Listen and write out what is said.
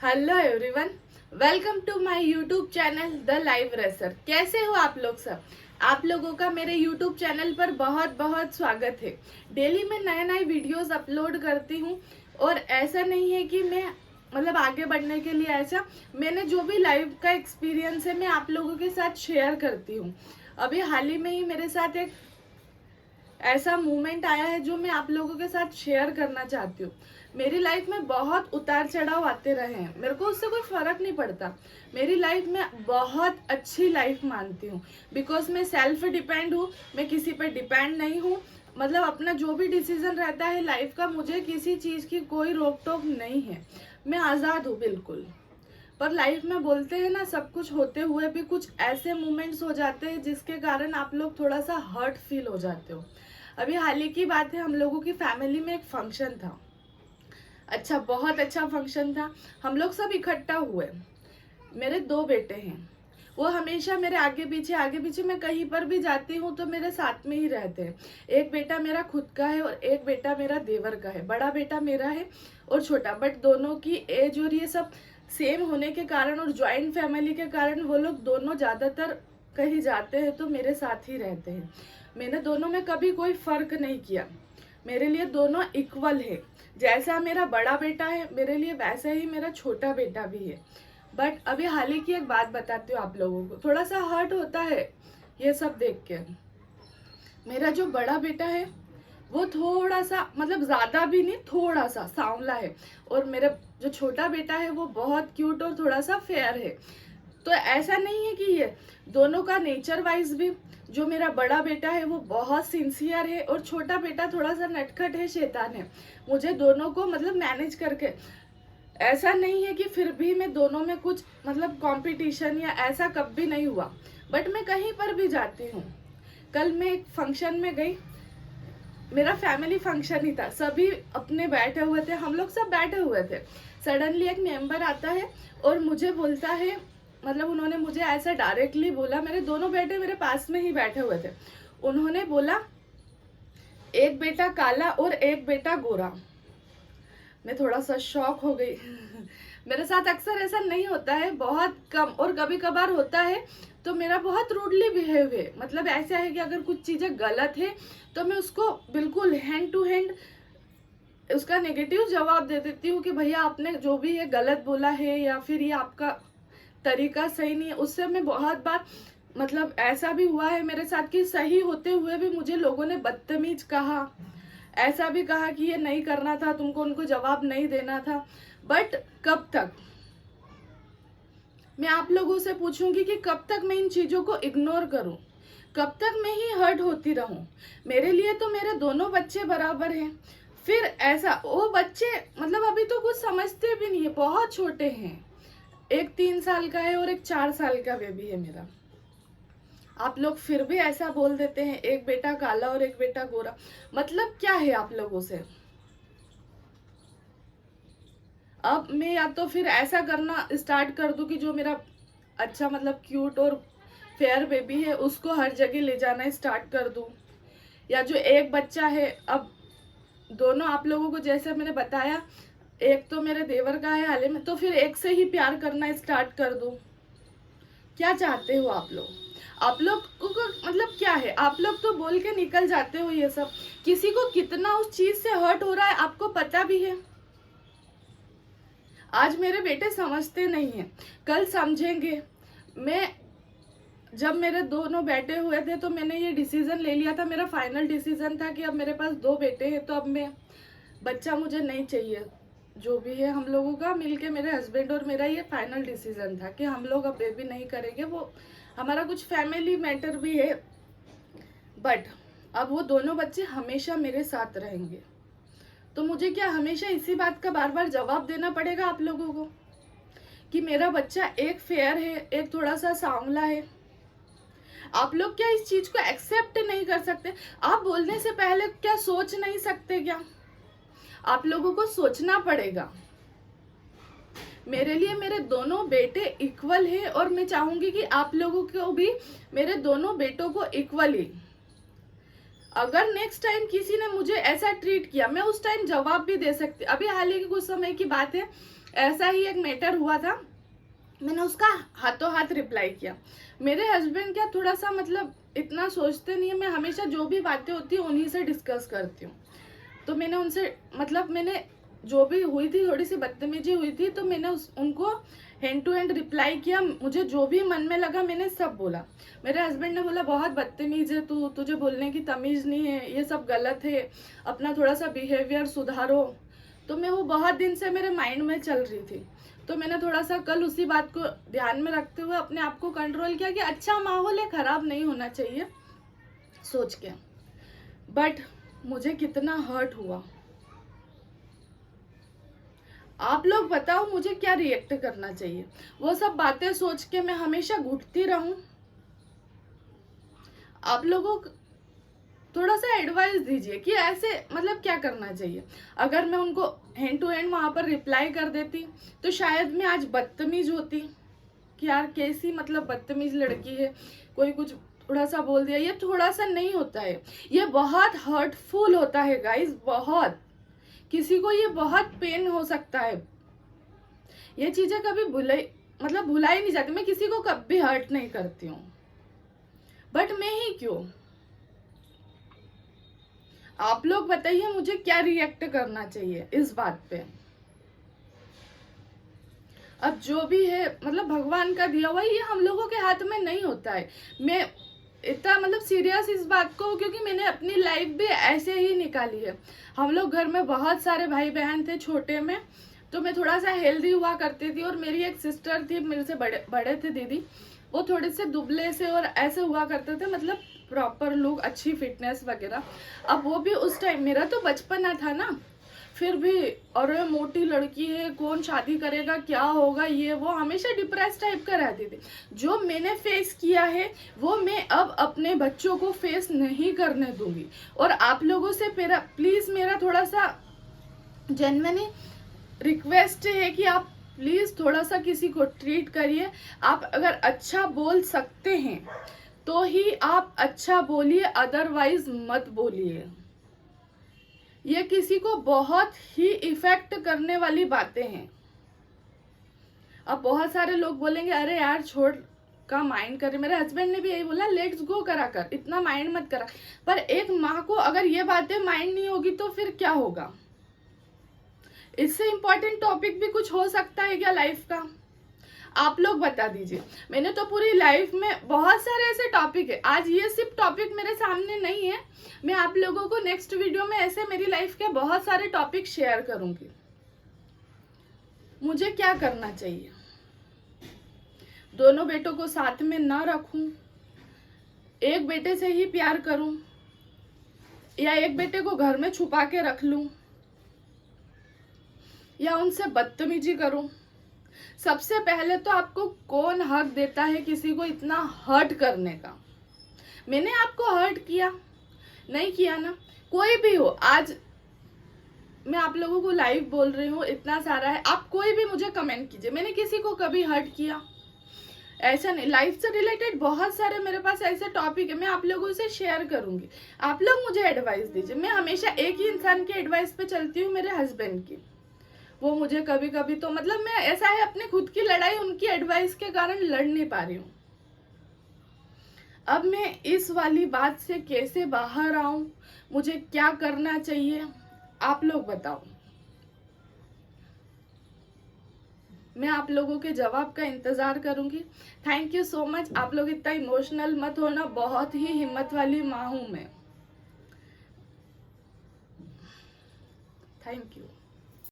Hello everyone, welcome to my YouTube channel the live racer. कैसे हो आप लोग सब? आप लोगों का मेरे यूट्यूब चैनल पर बहुत बहुत स्वागत है। डेली मैं नए नए वीडियोस अपलोड करती हूँ और ऐसा नहीं है कि मैं आगे बढ़ने के लिए ऐसा, मैंने जो भी लाइव का एक्सपीरियंस है मैं आप लोगों के साथ शेयर करती हूँ। अभी हाल ही में ही मेरे साथ एक ऐसा मोमेंट आया है जो मैं आप लोगों के साथ शेयर करना चाहती हूँ। मेरी लाइफ में बहुत उतार चढ़ाव आते रहे हैं, मेरे को उससे कोई फर्क नहीं पड़ता। मेरी लाइफ में बहुत अच्छी लाइफ मानती हूँ, बिकॉज मैं सेल्फ डिपेंड हूँ, मैं किसी पर डिपेंड नहीं हूँ। अपना जो भी डिसीजन रहता है लाइफ का, मुझे किसी चीज़ की कोई रोक टोक नहीं है, मैं आज़ाद हूँ बिल्कुल। पर लाइफ में बोलते हैं ना, सब कुछ होते हुए भी कुछ ऐसे मोमेंट्स हो जाते हैं जिसके कारण आप लोग थोड़ा सा हर्ट फील हो जाते हो। अभी हाल ही की बात है, हम लोगों की फैमिली में एक फंक्शन था। अच्छा, बहुत अच्छा फंक्शन था। हम लोग सब इकट्ठा हुए। मेरे दो बेटे हैं, वो हमेशा मेरे आगे पीछे मैं कहीं पर भी जाती हूँ तो मेरे साथ में ही रहते हैं। एक बेटा मेरा खुद का है और एक बेटा मेरा देवर का है। बड़ा बेटा मेरा है और छोटा, बट दोनों की एज और ये सब सेम होने के कारण और ज्वाइंट फैमिली के कारण वो लोग दोनों ज़्यादातर कहीं जाते हैं तो मेरे साथ ही रहते हैं। मैंने दोनों में कभी कोई फर्क नहीं किया, मेरे लिए दोनों इक्वल है। जैसा मेरा बड़ा बेटा है मेरे लिए, वैसा ही मेरा छोटा बेटा भी है। बट अभी हाल ही की एक बात बताती हूँ आप लोगों को, थोड़ा सा हर्ट होता है ये सब देख के। मेरा जो बड़ा बेटा है वो थोड़ा सा, ज्यादा भी नहीं, थोड़ा सा सांवला है, और मेरा जो छोटा बेटा है वो बहुत क्यूट और थोड़ा सा फेयर है। तो ऐसा नहीं है कि ये दोनों का नेचर वाइज भी, जो मेरा बड़ा बेटा है वो बहुत सिंसियर है और छोटा बेटा थोड़ा सा नटखट है, शैतान है। मुझे दोनों को मैनेज करके, ऐसा नहीं है कि फिर भी मैं दोनों में कुछ कंपटीशन या ऐसा कभी नहीं हुआ। बट मैं कहीं पर भी जाती हूँ। कल मैं एक फंक्शन में गई, मेरा फैमिली फंक्शन ही था, सभी अपने बैठे हुए थे, हम लोग सब बैठे हुए थे। सडनली एक मेंबर आता है और मुझे बोलता है, उन्होंने मुझे ऐसा डायरेक्टली बोला, मेरे दोनों बेटे मेरे पास में ही बैठे हुए थे। उन्होंने बोला एक बेटा काला और एक बेटा गोरा। मैं थोड़ा सा शॉक हो गई। मेरे साथ अक्सर ऐसा नहीं होता है, बहुत कम, और कभी कभार होता है तो मेरा बहुत रूडली बिहेव है। ऐसा है कि अगर कुछ चीजें गलत है तो मैं उसको बिल्कुल हैंड टू हैंड उसका नेगेटिव जवाब दे देती हूँ कि भैया आपने जो भी ये गलत बोला है या फिर ये आपका तरीका सही नहीं है। उससे मैं बहुत बार, ऐसा भी हुआ है मेरे साथ कि सही होते हुए भी मुझे लोगों ने बदतमीज कहा, ऐसा भी कहा कि ये नहीं करना था तुमको, उनको जवाब नहीं देना था। बट कब तक, मैं आप लोगों से पूछूंगी कि कब तक मैं इन चीजों को इग्नोर करूं, कब तक मैं ही हर्ट होती रहूं? मेरे लिए तो मेरे दोनों बच्चे बराबर हैं। फिर ऐसा, वो बच्चे अभी तो कुछ समझते भी नहीं है, बहुत छोटे हैं। एक 3 साल का है और एक 4 साल का बेबी है मेरा। आप लोग फिर भी ऐसा बोल देते हैं एक बेटा काला और एक बेटा गोरा। क्या है आप लोगों से? अब मैं या तो फिर ऐसा करना स्टार्ट कर दूं कि जो मेरा अच्छा क्यूट और फेयर बेबी है उसको हर जगह ले जाना स्टार्ट कर दूं, या जो एक बच्चा है, अब दोनों आप लोगों को जैसे मैंने बताया, एक तो मेरे देवर का है हाल ही में, तो फिर एक से ही प्यार करना स्टार्ट कर दूं। क्या चाहते हो आप लोग? आप लोग को क्या है, आप लोग तो बोल के निकल जाते हो ये सब। किसी को कितना उस चीज से हर्ट हो रहा है आपको पता भी है। आज मेरे बेटे समझते नहीं हैं, कल समझेंगे। मैं जब मेरे दोनों बैठे हुए थे तो मैंने ये डिसीजन ले लिया था, मेरा फाइनल डिसीजन था कि अब मेरे पास दो बेटे हैं तो अब मैं बच्चा मुझे नहीं चाहिए। जो भी है हम लोगों का मिलके, मेरे हस्बैंड और मेरा ये फाइनल डिसीजन था कि हम लोग अब बेबी नहीं करेंगे। वो हमारा कुछ फैमिली मैटर भी है, बट अब वो दोनों बच्चे हमेशा मेरे साथ रहेंगे। तो मुझे क्या हमेशा इसी बात का बार बार जवाब देना पड़ेगा आप लोगों को कि मेरा बच्चा एक फेयर है, एक थोड़ा सा सांवला है? आप लोग क्या इस चीज को एक्सेप्ट नहीं कर सकते? आप बोलने से पहले क्या सोच नहीं सकते क्या? आप लोगों को सोचना पड़ेगा। मेरे लिए मेरे दोनों बेटे इक्वल है और मैं चाहूंगी कि आप लोगों को भी मेरे दोनों बेटों को इक्वल ही। अगर नेक्स्ट टाइम किसी ने मुझे ऐसा ट्रीट किया, मैं उस टाइम जवाब भी दे सकती। अभी हाल ही के कुछ समय की बात है, ऐसा ही एक मैटर हुआ था, मैंने उसका हाथों हाथ रिप्लाई किया। मेरे हस्बैंड क्या थोड़ा सा मतलब इतना सोचते नहीं है, मैं हमेशा जो भी बातें होती है उन्हीं से डिस्कस करती हूँ। तो मैंने उनसे मतलब मैंने जो भी हुई थी, थोड़ी सी बदतमीजी हुई थी, तो मैंने उनको हैंड टू हैंड रिप्लाई किया। मुझे जो भी मन में लगा मैंने सब बोला। मेरे हस्बैंड ने बोला बहुत बदतमीज है तू, तुझे बोलने की तमीज़ नहीं है, ये सब गलत है, अपना थोड़ा सा बिहेवियर सुधारो। तो मैं वो बहुत दिन से मेरे माइंड में चल रही थी, तो मैंने थोड़ा सा कल उसी बात को ध्यान में रखते हुए अपने आप को कंट्रोल किया कि अच्छा माहौल है, ख़राब नहीं होना चाहिए सोच के। बट मुझे कितना हर्ट हुआ। आप लोग बताओ मुझे क्या रिएक्ट करना चाहिए? वो सब बातें सोच के मैं हमेशा घुटती रहूं? आप लोगों को थोड़ा सा एडवाइस दीजिए कि ऐसे मतलब क्या करना चाहिए। अगर मैं उनको हैंड टू हैंड वहां पर रिप्लाई कर देती तो शायद मैं आज बदतमीज होती कि यार कैसी मतलब बदतमीज लड़की है, कोई कुछ थोड़ा सा बोल दिया। ये थोड़ा सा नहीं होता है, ये बहुत हर्टफुल होता है गाइस, बहुत। किसी को ये बहुत पेन हो सकता है। ये चीजें कभी भुलाई नहीं जाती। मैं किसी को कभी हर्ट नहीं करती हूँ, बट मैं ही क्यों? आप लोग बताइए मुझे क्या रिएक्ट करना चाहिए इस बात पे। अब जो भी है मतलब भगवान का दिया हुआ, ये हम लोगों के हाथ में नहीं होता है। मैं इतना मतलब सीरियस इस बात को, क्योंकि मैंने अपनी लाइफ भी ऐसे ही निकाली है। हम लोग घर में बहुत सारे भाई बहन थे छोटे में, तो मैं थोड़ा सा हेल्दी हुआ करती थी, और मेरी एक सिस्टर थी मेरे से बड़े बड़े थे दीदी, वो थोड़े से दुबले से और ऐसे हुआ करते थे, मतलब प्रॉपर लुक, अच्छी फिटनेस वगैरह। अब वो भी उस टाइम, मेरा तो बचपना था ना, फिर भी अरे मोटी लड़की है, कौन शादी करेगा, क्या होगा, ये वो, हमेशा डिप्रेस टाइप का रहती थी। जो मैंने फेस किया है वो मैं अब अपने बच्चों को फेस नहीं करने दूंगी। और आप लोगों से प्लीज मेरा थोड़ा सा जेन्युइनली रिक्वेस्ट है कि आप प्लीज थोड़ा सा किसी को ट्रीट करिए। आप अगर अच्छा बोल सकते हैं तो ही आप अच्छा बोलिए, अदरवाइज मत बोलिए। ये किसी को बहुत ही इफेक्ट करने वाली बातें हैं। अब बहुत सारे लोग बोलेंगे अरे यार छोड़, का माइंड करे। मेरे हस्बैंड ने भी यही बोला, लेट्स गो करा कर, इतना माइंड मत करा। पर एक माँ को अगर ये बातें माइंड नहीं होगी तो फिर क्या होगा? इससे इम्पोर्टेंट टॉपिक भी कुछ हो सकता है क्या लाइफ का? आप लोग बता दीजिए। मैंने तो पूरी लाइफ में बहुत सारे ऐसे टॉपिक है, आज ये सिर्फ टॉपिक मेरे सामने नहीं है, मैं आप लोगों को नेक्स्ट वीडियो में ऐसे मेरी लाइफ के बहुत सारे टॉपिक शेयर करूंगी। मुझे क्या करना चाहिए? दोनों बेटों को साथ में ना रखूं, एक बेटे से ही प्यार करूं, या एक बेटे को घर में छुपा के रख लूं, या उनसे बदतमीजी करूं? सबसे पहले तो आपको कौन हक देता है किसी को इतना हर्ट करने का? मैंने आपको हर्ट किया? नहीं किया ना। कोई भी हो, आज मैं आप लोगों को लाइव बोल रही हूँ, इतना सारा है, आप कोई भी मुझे कमेंट कीजिए, मैंने किसी को कभी हर्ट किया? ऐसा नहीं। लाइफ से रिलेटेड बहुत सारे मेरे पास ऐसे टॉपिक है, मैं आप लोगों से शेयर करूंगी। आप लोग मुझे एडवाइस दीजिए। मैं हमेशा एक ही इंसान की एडवाइस पे चलती हूँ, मेरे हस्बैंड की। वो मुझे कभी कभी तो मतलब मैं ऐसा है, अपनी खुद की लड़ाई उनकी एडवाइस के कारण लड़ नहीं पा रही हूँ। अब मैं इस वाली बात से कैसे बाहर आऊं, मुझे क्या करना चाहिए, आप लोग बताओ। मैं आप लोगों के जवाब का इंतजार करूंगी। Thank you so much. आप लोग इतना इमोशनल मत होना, बहुत ही हिम्मत वाली माँ हूं मैं। Thank you.